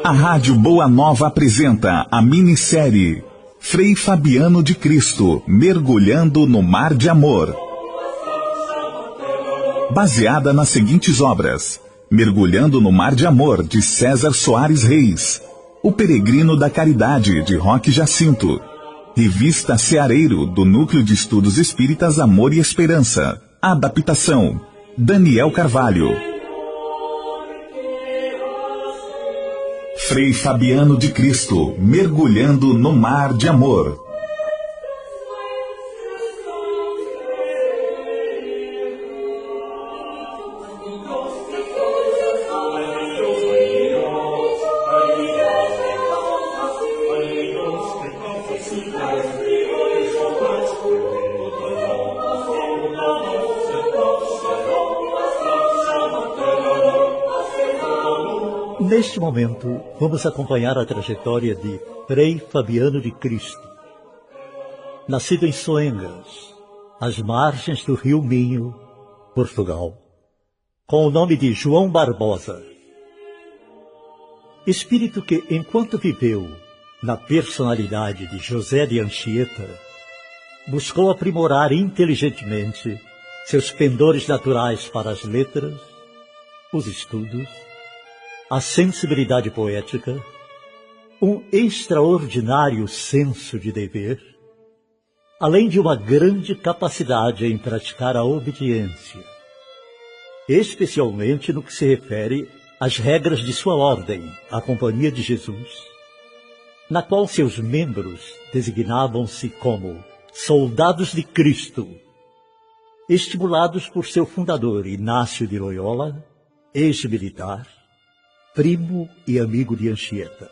A Rádio Boa Nova apresenta a minissérie Frei Fabiano de Cristo, Mergulhando no Mar de Amor. Baseada nas seguintes obras: Mergulhando no Mar de Amor, de César Soares Reis; O Peregrino da Caridade, de Roque Jacinto; Revista Ceareiro, do Núcleo de Estudos Espíritas Amor e Esperança. Adaptação: Daniel Carvalho. Frei Fabiano de Cristo, Mergulhando no Mar de Amor. Neste momento, vamos acompanhar a trajetória de Frei Fabiano de Cristo. Nascido em Soengas, às margens do Rio Minho, Portugal, com o nome de João Barbosa. Espírito que, enquanto viveu na personalidade de José de Anchieta, buscou aprimorar inteligentemente seus pendores naturais para as letras, os estudos, a sensibilidade poética, um extraordinário senso de dever, além de uma grande capacidade em praticar a obediência, especialmente no que se refere às regras de sua ordem, a Companhia de Jesus, na qual seus membros designavam-se como soldados de Cristo, estimulados por seu fundador Inácio de Loyola, ex-militar, primo e amigo de Anchieta.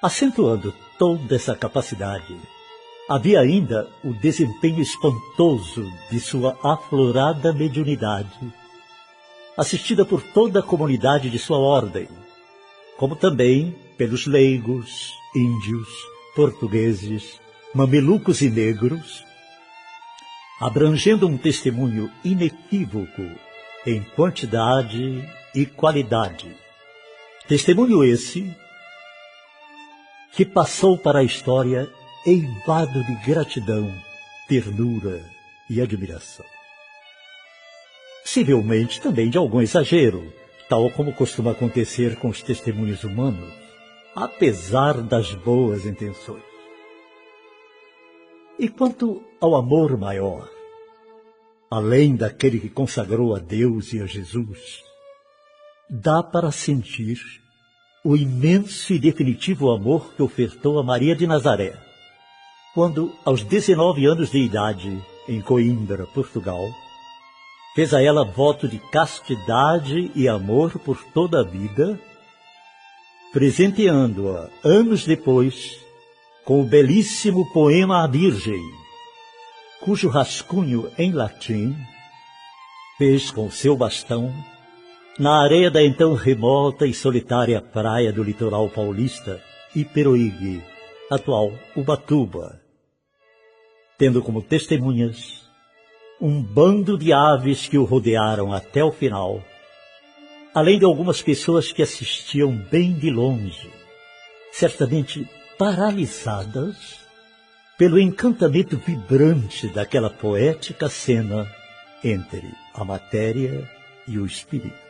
Acentuando toda essa capacidade, havia ainda o desempenho espantoso de sua aflorada mediunidade, assistida por toda a comunidade de sua ordem, como também pelos leigos, índios, portugueses, mamelucos e negros, abrangendo um testemunho inequívoco em quantidade e qualidade. Testemunho esse que passou para a história eivado de gratidão, ternura e admiração. Possivelmente também de algum exagero, tal como costuma acontecer com os testemunhos humanos, apesar das boas intenções. E quanto ao amor maior, além daquele que consagrou a Deus e a Jesus, dá para sentir o imenso e definitivo amor que ofertou a Maria de Nazaré, quando, aos 19 anos de idade, em Coimbra, Portugal, fez a ela voto de castidade e amor por toda a vida, presenteando-a, anos depois, com o belíssimo poema à Virgem, cujo rascunho em latim fez com seu bastão na areia da então remota e solitária praia do litoral paulista, Iperoig, atual Ubatuba, tendo como testemunhas um bando de aves que o rodearam até o final, além de algumas pessoas que assistiam bem de longe, certamente paralisadas pelo encantamento vibrante daquela poética cena entre a matéria e o espírito.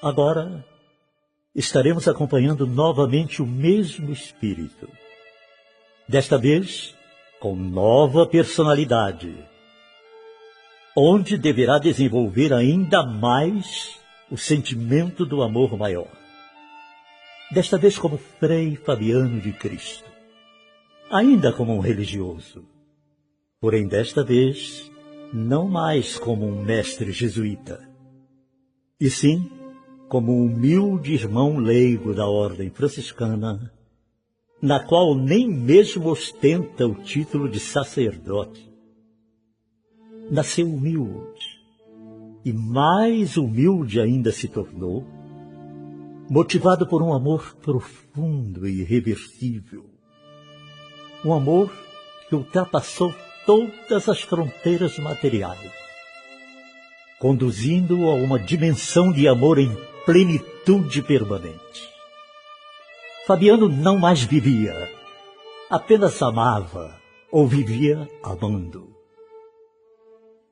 Agora, estaremos acompanhando novamente o mesmo espírito, desta vez com nova personalidade, onde deverá desenvolver ainda mais o sentimento do amor maior, desta vez como Frei Fabiano de Cristo, ainda como um religioso, porém desta vez não mais como um mestre jesuíta, e sim como um humilde irmão leigo da ordem franciscana, na qual nem mesmo ostenta o título de sacerdote. Nasceu humilde, e mais humilde ainda se tornou, motivado por um amor profundo e irreversível, um amor que ultrapassou todas as fronteiras materiais, conduzindo-o a uma dimensão de amor em plenitude permanente. Fabiano não mais vivia, apenas amava ou vivia amando.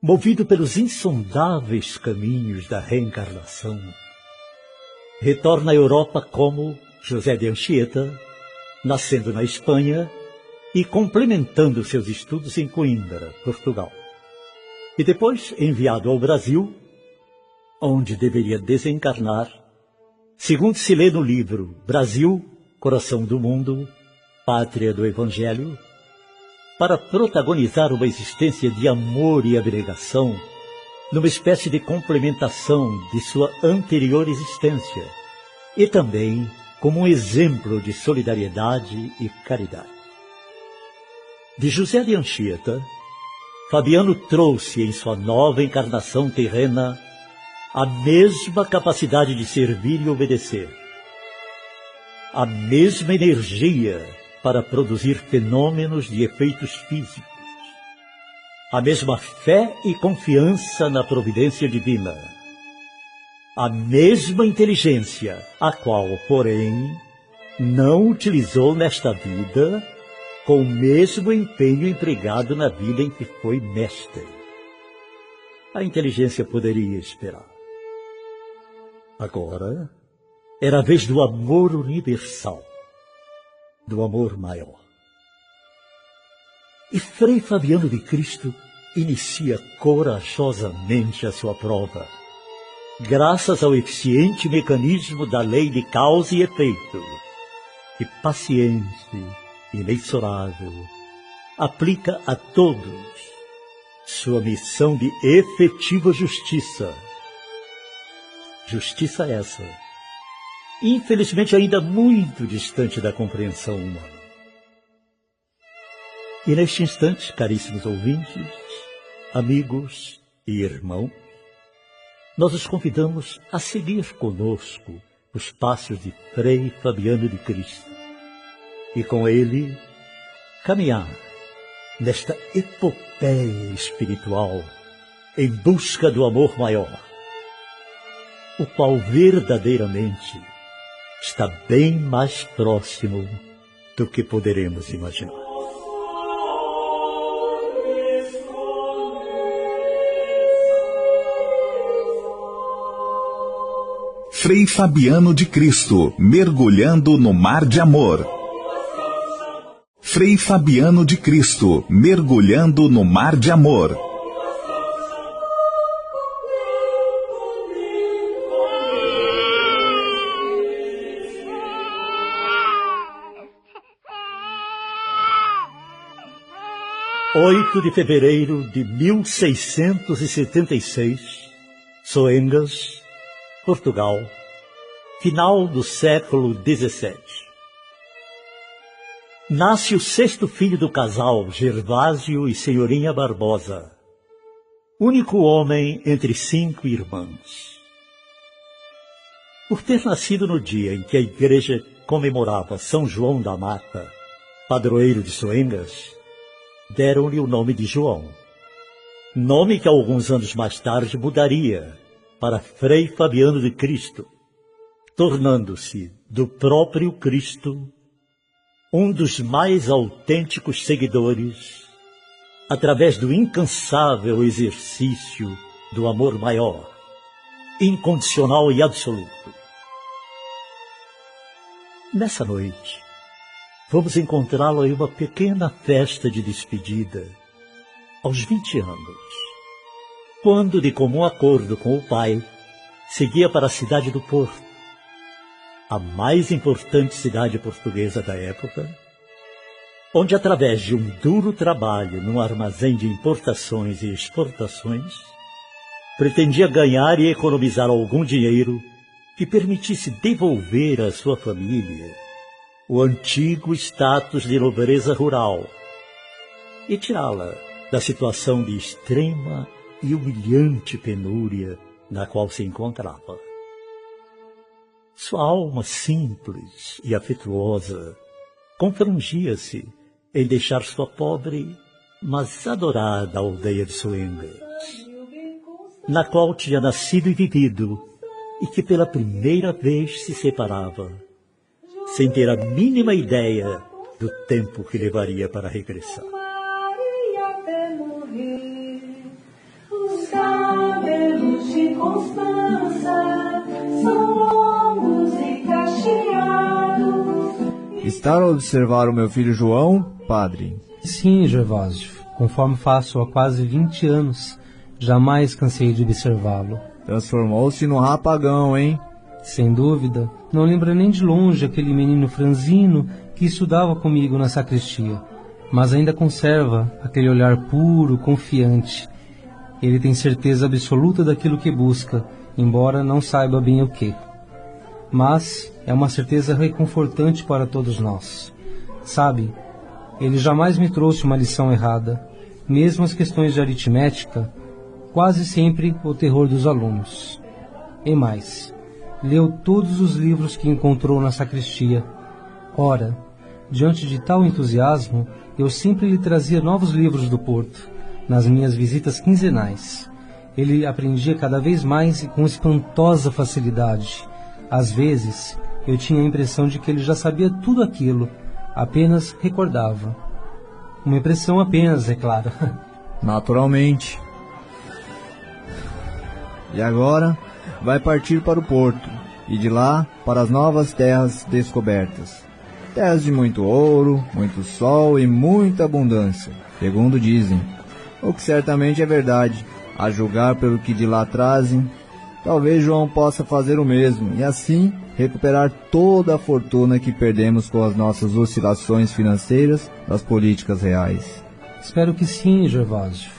Movido pelos insondáveis caminhos da reencarnação, retorna à Europa como José de Anchieta, nascendo na Espanha e complementando seus estudos em Coimbra, Portugal. E depois enviado ao Brasil, onde deveria desencarnar, segundo se lê no livro Brasil, Coração do Mundo, Pátria do Evangelho, para protagonizar uma existência de amor e abnegação, numa espécie de complementação de sua anterior existência, e também como um exemplo de solidariedade e caridade. De José de Anchieta, Fabiano trouxe em sua nova encarnação terrena a mesma capacidade de servir e obedecer, a mesma energia para produzir fenômenos de efeitos físicos, a mesma fé e confiança na providência divina, a mesma inteligência, a qual, porém, não utilizou nesta vida com o mesmo empenho empregado na vida em que foi mestre. A inteligência poderia esperar. Agora era a vez do amor universal, do amor maior. E Frei Fabiano de Cristo inicia corajosamente a sua prova, graças ao eficiente mecanismo da lei de causa e efeito, que paciente, inexorável, aplica a todos sua missão de efetiva justiça. Justiça essa, infelizmente ainda muito distante da compreensão humana. E neste instante, caríssimos ouvintes, amigos e irmãos, nós os convidamos a seguir conosco os passos de Frei Fabiano de Cristo e com ele caminhar nesta epopeia espiritual em busca do amor maior, o qual verdadeiramente está bem mais próximo do que poderemos imaginar. Frei Fabiano de Cristo, mergulhando no mar de amor. Frei Fabiano de Cristo, mergulhando no mar de amor. (8 de fevereiro de 1676, Soengas, Portugal, final do século XVII. Nasce o sexto filho do casal, Gervásio e Senhorinha Barbosa, único homem entre 5 irmãs. Por ter nascido no dia em que a igreja comemorava São João da Mata, padroeiro de Soengas, deram-lhe o nome de João, nome que alguns anos mais tarde mudaria para Frei Fabiano de Cristo, tornando-se do próprio Cristo um dos mais autênticos seguidores, através do incansável exercício do amor maior, incondicional e absoluto. Nessa noite, vamos encontrá-lo em uma pequena festa de despedida, aos 20 anos, quando, de comum acordo com o pai, seguia para a cidade do Porto, a mais importante cidade portuguesa da época, onde, através de um duro trabalho num armazém de importações e exportações, pretendia ganhar e economizar algum dinheiro que permitisse devolver à sua família o antigo status de nobreza rural e tirá-la da situação de extrema e humilhante penúria na qual se encontrava. Sua alma simples e afetuosa confrangia-se em deixar sua pobre mas adorada aldeia de Soengas, na qual tinha nascido e vivido, e que pela primeira vez se separava, sem ter a mínima ideia do tempo que levaria para regressar. Os cabelos de Constança são longos e cacheados. Está a observar o meu filho João, padre? Sim, Gervásio. Conforme faço há quase 20 anos, jamais cansei de observá-lo. Transformou-se num rapagão, hein? Sem dúvida, não lembra nem de longe aquele menino franzino que estudava comigo na sacristia, mas ainda conserva aquele olhar puro, confiante. Ele tem certeza absoluta daquilo que busca, embora não saiba bem o que. Mas é uma certeza reconfortante para todos nós. Sabe, ele jamais me trouxe uma lição errada. Mesmo as questões de aritmética, quase sempre o terror dos alunos. E mais, leu todos os livros que encontrou na sacristia. Ora, diante de tal entusiasmo, eu sempre lhe trazia novos livros do Porto, nas minhas visitas quinzenais. Ele aprendia cada vez mais e com espantosa facilidade. Às vezes, eu tinha a impressão de que ele já sabia tudo aquilo, apenas recordava. Uma impressão apenas, é claro. Naturalmente. E agora vai partir para o Porto, e de lá para as novas terras descobertas. Terras de muito ouro, muito sol e muita abundância, segundo dizem. O que certamente é verdade, a julgar pelo que de lá trazem. Talvez João possa fazer o mesmo, e assim recuperar toda a fortuna que perdemos com as nossas oscilações financeiras das políticas reais. Espero que sim, Gervásio.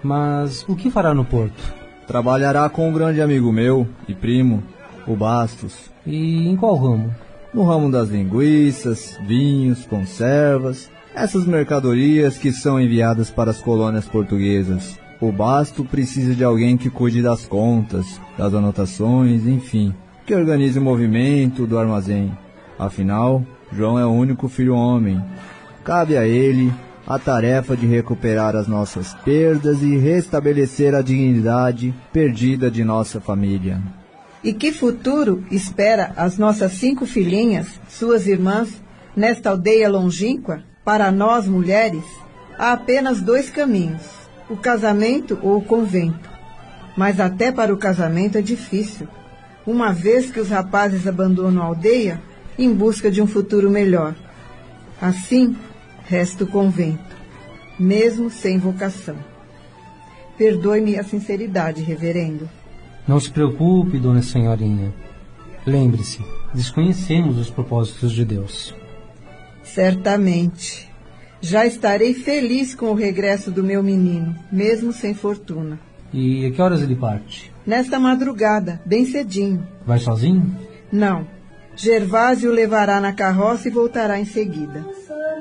Mas o que fará no Porto? Trabalhará com um grande amigo meu e primo, o Bastos. E em qual ramo? No ramo das linguiças, vinhos, conservas, essas mercadorias que são enviadas para as colônias portuguesas. O Basto precisa de alguém que cuide das contas, das anotações, enfim, que organize o movimento do armazém. Afinal, João é o único filho homem. Cabe a ele a tarefa de recuperar as nossas perdas e restabelecer a dignidade perdida de nossa família. E que futuro espera as nossas 5 filhinhas, suas irmãs, nesta aldeia longínqua? Para nós, mulheres, há apenas 2 caminhos, o casamento ou o convento. Mas até para o casamento é difícil, uma vez que os rapazes abandonam a aldeia em busca de um futuro melhor. Assim, resta o convento, mesmo sem vocação. Perdoe-me a sinceridade, reverendo. Não se preocupe, dona senhorinha. Lembre-se, desconhecemos os propósitos de Deus. Certamente. Já estarei feliz com o regresso do meu menino, mesmo sem fortuna. E a que horas ele parte? Nesta madrugada, bem cedinho. Vai sozinho? Não. Gervásio o levará na carroça e voltará em seguida.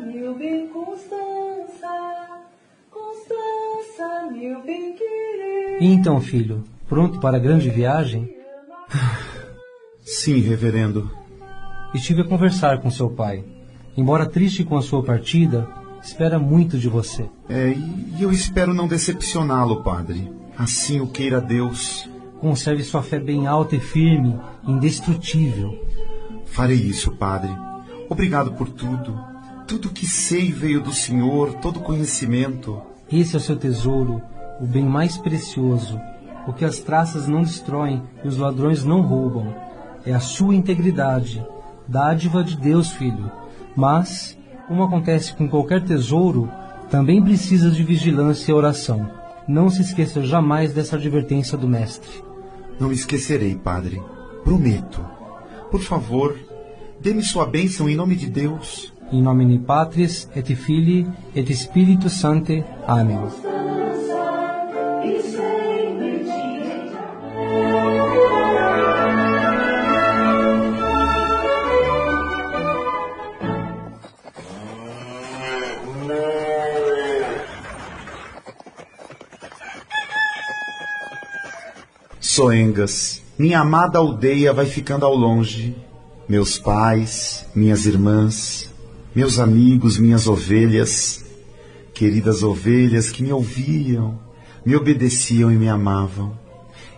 Meu bem, Constança, meu bem querer. E então, filho, pronto para a grande viagem? Sim, reverendo. Estive a conversar com seu pai. Embora triste com a sua partida, espera muito de você. E eu espero não decepcioná-lo, padre. Assim o queira Deus. Conserve sua fé bem alta e firme, indestrutível. Farei isso, padre. Obrigado por tudo. Tudo que sei veio do Senhor, todo conhecimento. Esse é o seu tesouro, o bem mais precioso, o que as traças não destroem e os ladrões não roubam. É a sua integridade, dádiva de Deus, filho. Mas, como acontece com qualquer tesouro, também precisa de vigilância e oração. Não se esqueça jamais dessa advertência do mestre. Não me esquecerei, padre. Prometo. Por favor, dê-me sua bênção em nome de Deus. In nomine Patris et Filii et Spiritus Sancti. Amém. Soengas, minha amada aldeia vai ficando ao longe. Meus pais, minhas irmãs, meus amigos, minhas ovelhas. queridas ovelhas que me ouviam, me obedeciam e me amavam.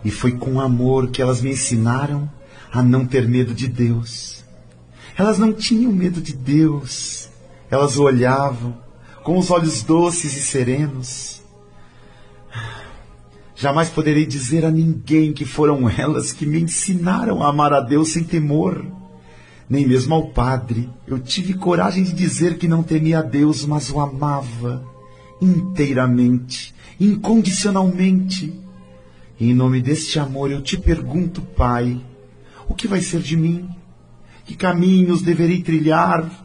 E foi com amor que elas me ensinaram a não ter medo de Deus. Elas não tinham medo de Deus. Elas o olhavam com os olhos doces e serenos. Jamais poderei dizer a ninguém que foram elas que me ensinaram a amar a Deus sem temor. Nem mesmo ao padre eu tive coragem de dizer que não temia a Deus, mas o amava inteiramente, incondicionalmente. E em nome deste amor eu te pergunto, Pai, o que vai ser de mim? Que caminhos deverei trilhar?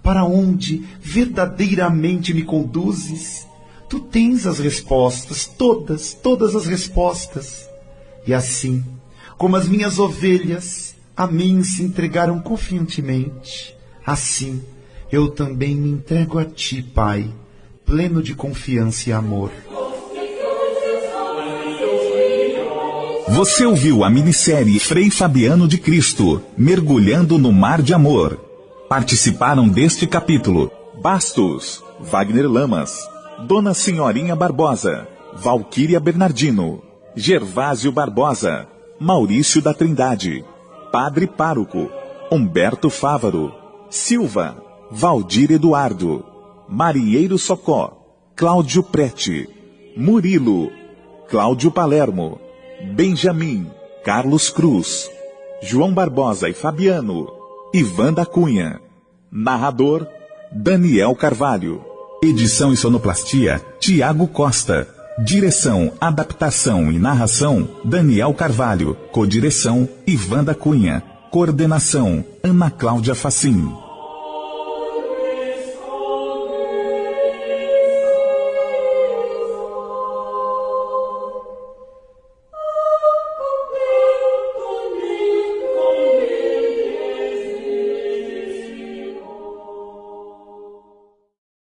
Para onde verdadeiramente me conduzes? Tu tens as respostas, todas as respostas. E assim, como as minhas ovelhas a mim se entregaram confiantemente, assim eu também me entrego a ti, Pai, pleno de confiança e amor. Você ouviu a minissérie Frei Fabiano de Cristo, Mergulhando no Mar de Amor. Participaram deste capítulo Bastos, Wagner Lamas, Dona Senhorinha Barbosa, Valquíria Bernardino, Gervásio Barbosa, Maurício da Trindade, Padre Pároco, Humberto Fávaro, Silva, Valdir Eduardo, Marieiro Socó, Cláudio Prete, Murilo, Cláudio Palermo, Benjamin, Carlos Cruz, João Barbosa e Fabiano, Ivan da Cunha. Narrador, Daniel Carvalho. Edição e sonoplastia, Tiago Costa. Direção, adaptação e narração, Daniel Carvalho. Codireção, Ivan da Cunha. Coordenação, Ana Cláudia Facim.